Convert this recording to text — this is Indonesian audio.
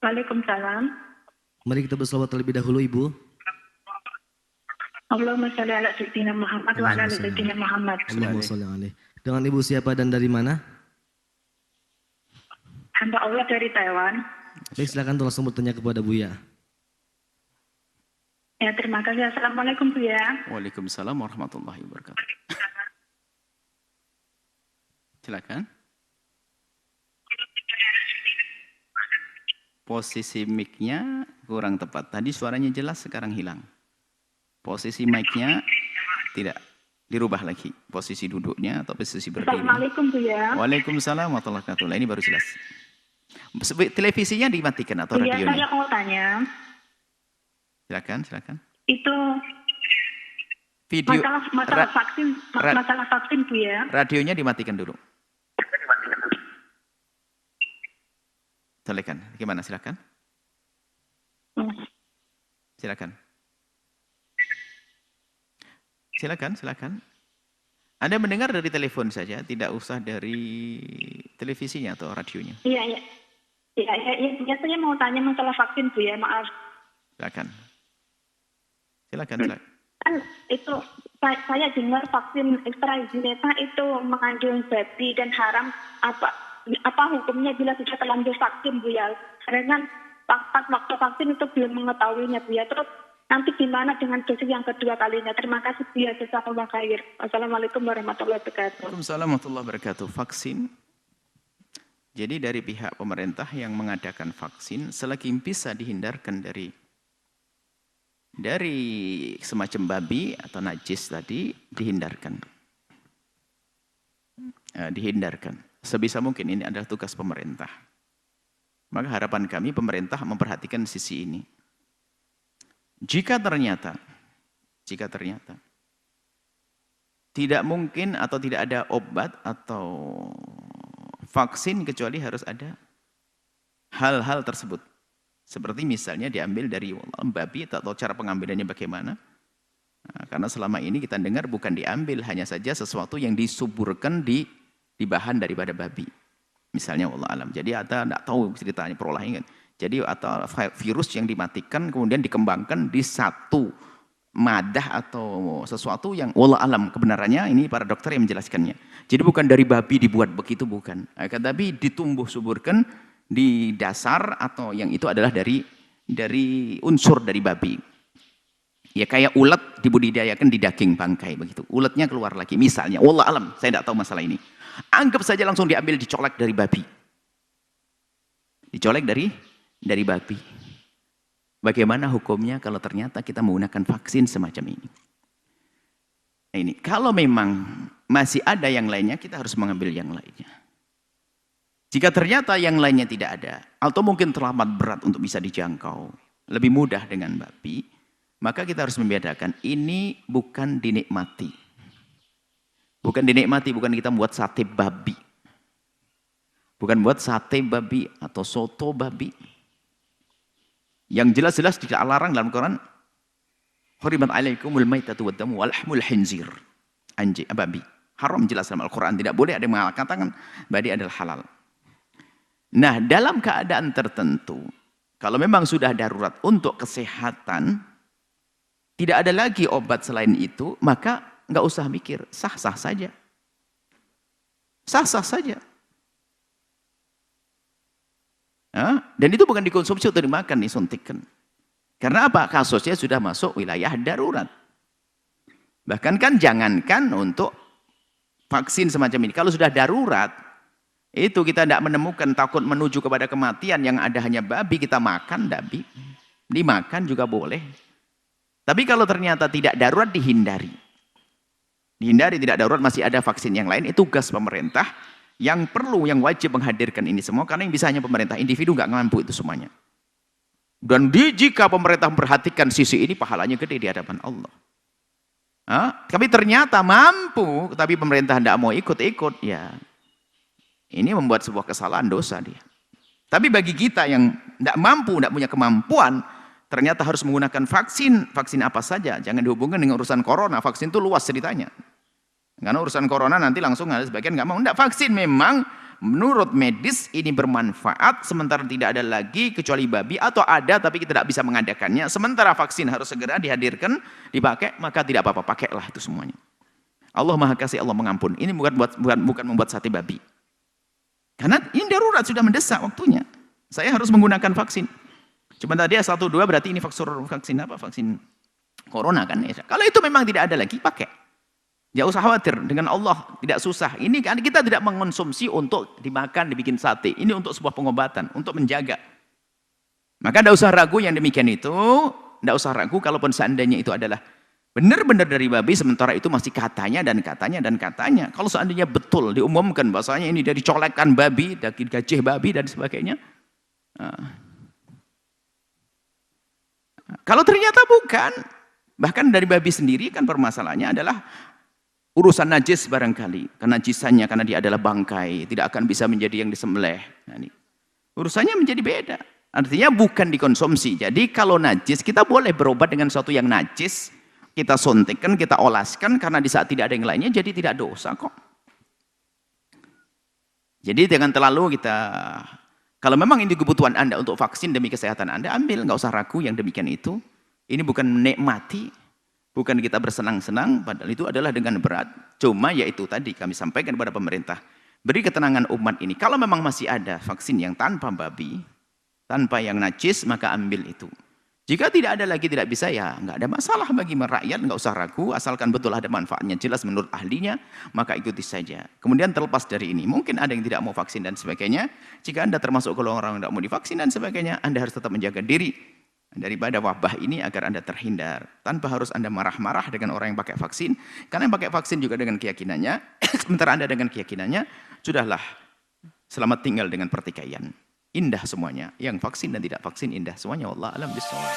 Waalaikumsalam. Mari kita berselawat terlebih dahulu, Ibu. Allahumma sholli ala sayyidina Muhammad wa ala ali sayyidina Muhammad. Allahumma sholli alaihi. Dengan Ibu siapa dan dari mana? Hamba Allah dari Taiwan. Baik, silakan langsung bertanya kepada Buya. Ya, terima kasih. Assalamualaikum Buya. Waalaikumsalam warahmatullahi wabarakatuh. Silakan. Posisi mic-nya kurang tepat. Tadi suaranya jelas, sekarang hilang. Posisi mic-nya tidak dirubah lagi. Posisi duduknya atau posisi berdiri. Assalamualaikum Buya. Waalaikumsalam warahmatullahi wabarakatuh. Ini baru jelas. Televisinya dimatikan atau Buya, radionya? saya mau tanya. Silakan. Itu Video masalah vaksin Buya. radionya dimatikan dulu. Silakan. Gimana? Silakan. Silakan. Anda mendengar dari telepon saja, tidak usah dari televisinya atau radionya. Iya. Saya mau tanya masalah vaksin Buya, maaf. Silakan. Kan itu saya dengar vaksin AstraZeneca itu mengandung babi dan haram. Apa hukumnya bila sudah terlanjur vaksin Buya? Karena pas waktu vaksin itu belum mengetahuinya Buya. Terus nanti gimana dengan dosis yang kedua kalinya? Terima kasih Buya, jazakallahu khair. Assalamualaikum warahmatullahi wabarakatuh. Waalaikumsalam warahmatullahi wabarakatuh. Vaksin. Jadi dari pihak pemerintah yang mengadakan vaksin selagi bisa dihindarkan dari semacam babi atau najis tadi, dihindarkan. Sebisa mungkin ini adalah tugas pemerintah. Maka harapan kami pemerintah memperhatikan sisi ini. Jika ternyata tidak mungkin atau tidak ada obat atau vaksin kecuali harus ada hal-hal tersebut. Seperti misalnya diambil dari babi atau cara pengambilannya bagaimana. Nah, karena selama ini kita dengar bukan diambil, hanya saja sesuatu yang disuburkan di bahan daripada babi. Misalnya Allah alam. Jadi ada tidak tahu ceritanya perolahan. Jadi atau virus yang dimatikan kemudian dikembangkan di satu madah atau sesuatu yang Allah alam kebenarannya, ini para dokter yang menjelaskannya. Jadi bukan dari babi dibuat begitu, bukan. Tapi ditumbuh suburkan di dasar atau yang itu adalah dari unsur dari babi. Ya kayak ulet dibudidayakan di daging bangkai begitu. Uletnya keluar lagi misalnya. Wallah alam, saya tidak tahu masalah ini. Anggap saja langsung diambil dicolek dari babi. Dicolek dari babi. Bagaimana hukumnya kalau ternyata kita menggunakan vaksin semacam ini? Nah, ini kalau memang masih ada yang lainnya, kita harus mengambil yang lainnya. Jika ternyata yang lainnya tidak ada, atau mungkin terlambat berat untuk bisa dijangkau, lebih mudah dengan babi, maka kita harus membedakan, ini bukan dinikmati. Bukan dinikmati, bukan kita buat sate babi. Bukan buat sate babi atau soto babi. Yang jelas-jelas tidak larang dalam Quran, hurimat alaikumul maitatu waddamu walahmul khinzir. Anjing, babi. Haram jelas dalam Al-Quran, tidak boleh ada yang mengatakan babi adalah halal. Nah, dalam keadaan tertentu, kalau memang sudah darurat untuk kesehatan, tidak ada lagi obat selain itu, maka nggak usah mikir, sah-sah saja. Sah-sah saja. Dan itu bukan dikonsumsi atau dimakan, disuntikkan. Karena apa? Kasusnya sudah masuk wilayah darurat. Bahkan kan jangankan untuk vaksin semacam ini. Kalau sudah darurat, itu kita tidak menemukan, takut menuju kepada kematian, yang ada hanya babi, kita makan babi. Dimakan juga boleh. Tapi kalau ternyata tidak darurat, dihindari. Dihindari, tidak darurat, masih ada vaksin yang lain, itu tugas pemerintah yang perlu, yang wajib menghadirkan ini semua, karena yang bisa hanya pemerintah, individu nggak mampu itu semuanya. Dan jika pemerintah memperhatikan sisi ini, pahalanya gede di hadapan Allah. Tapi ternyata mampu, tapi pemerintah tidak mau ikut-ikut, ya ini membuat sebuah kesalahan, dosa dia. Tapi bagi kita yang tidak mampu, tidak punya kemampuan, ternyata harus menggunakan vaksin. Vaksin apa saja, jangan dihubungkan dengan urusan corona. Vaksin itu luas ceritanya. Karena urusan corona nanti langsung ada sebagian nggak mau. Tidak, vaksin memang menurut medis ini bermanfaat, sementara tidak ada lagi kecuali babi, atau ada tapi kita tidak bisa mengadakannya, sementara vaksin harus segera dihadirkan, dipakai, maka tidak apa-apa, pakailah itu semuanya. Allah Maha Kasih, Allah mengampun. Ini bukan membuat sate babi. Karena ini darurat, sudah mendesak waktunya. Saya harus menggunakan vaksin. Cuma tadi 1, 2 berarti ini vaksin apa? Vaksin corona kan. Kalau itu memang tidak ada lagi, pakai. Jangan usah khawatir, dengan Allah tidak susah. Ini kan kita tidak mengonsumsi untuk dimakan, dibikin sate. Ini untuk sebuah pengobatan, untuk menjaga. Maka tidak usah ragu yang demikian itu. Tidak usah ragu kalaupun seandainya itu adalah benar-benar dari babi, sementara itu masih katanya dan katanya dan katanya. Kalau seandainya betul diumumkan bahasanya ini dari colekan babi, dari gajah babi dan sebagainya. Kalau ternyata bukan, bahkan dari babi sendiri kan permasalahannya adalah urusan najis barangkali. Kenajisannya karena dia adalah bangkai, tidak akan bisa menjadi yang disembelih. Nah, ini urusannya menjadi beda. Artinya bukan dikonsumsi. Jadi kalau najis, kita boleh berobat dengan sesuatu yang najis, kita suntikkan, kita olaskan, karena di saat tidak ada yang lainnya, jadi tidak dosa kok. Jadi jangan terlalu kita, kalau memang ini kebutuhan Anda untuk vaksin demi kesehatan Anda, ambil, nggak usah ragu yang demikian itu. Ini bukan menikmati, bukan kita bersenang-senang, padahal itu adalah dengan berat. Cuma yaitu tadi kami sampaikan kepada pemerintah, beri ketenangan umat ini. Kalau memang masih ada vaksin yang tanpa babi, tanpa yang najis, maka ambil itu. Jika tidak ada lagi, tidak bisa, ya nggak ada masalah bagi rakyat, nggak usah ragu, asalkan betul ada manfaatnya, jelas menurut ahlinya, maka ikuti saja. Kemudian terlepas dari ini, mungkin ada yang tidak mau vaksin dan sebagainya. Jika Anda termasuk golongan orang yang tidak mau divaksin dan sebagainya, Anda harus tetap menjaga diri daripada wabah ini agar Anda terhindar. Tanpa harus Anda marah-marah dengan orang yang pakai vaksin, karena yang pakai vaksin juga dengan keyakinannya, sementara Anda dengan keyakinannya, sudahlah, selamat tinggal dengan pertikaian. Indah semuanya, yang vaksin dan tidak vaksin indah semuanya. Wallahu a'lam bishawab.